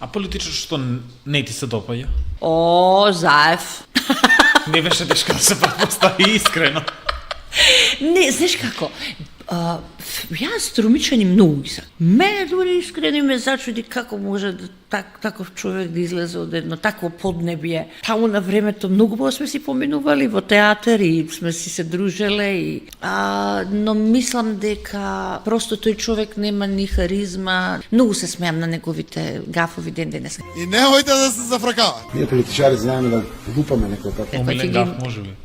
А политичар што не ти се допаѓа? О, Заев. Не беше тешко да се предпостави искрено. Не, знаеш како? Јас Струмичани многу ги сакам. Мене дури искрено ме зачуди како може да таков човек да излезе од едно такво поднебие. Таму на времето многу пат сме си поминували во театар и сме си се дружеле но мислам дека просто тој човек нема ни харизма. Многу се смеам на неговите гафови ден денес. И немојте да се зафркавате. Ние политичари знаеме да лупаме некој пат. Омилен гаф може би.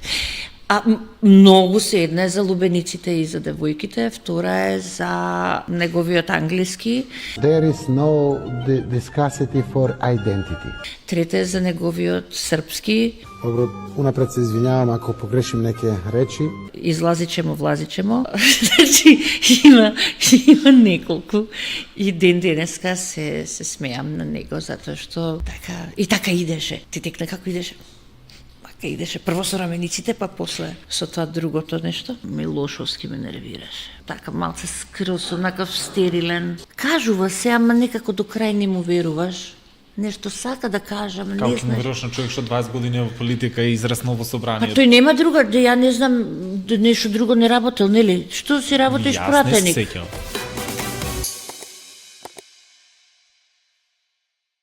Многу се, една е за лубениците и за девојките, втора е за неговиот англиски. There is no discussity for identity. Трета е за неговиот српски. Добро, унапред се извинявам ако погрешим неке речи. Излазичемо, влазичемо. Значи, има неколку. И ден денеска се смеам на него, затоа што така идеше. Ти текна како идеше? Идеше прво со рамениците, па после со тоа другото нешто. Милошовски ме нервираше. Така малце скрос, онакав стерилен. Кажува се, ама некако до крај не му веруваш. Нешто сака да кажа, ама не Како знаеш. му веруваш на човек што 20 години во политика и израснал во собрание? Тој нема друга, ја не знам, нешто друго не работел, нели? Што си работиш пратеник? Јас не се сеќавам.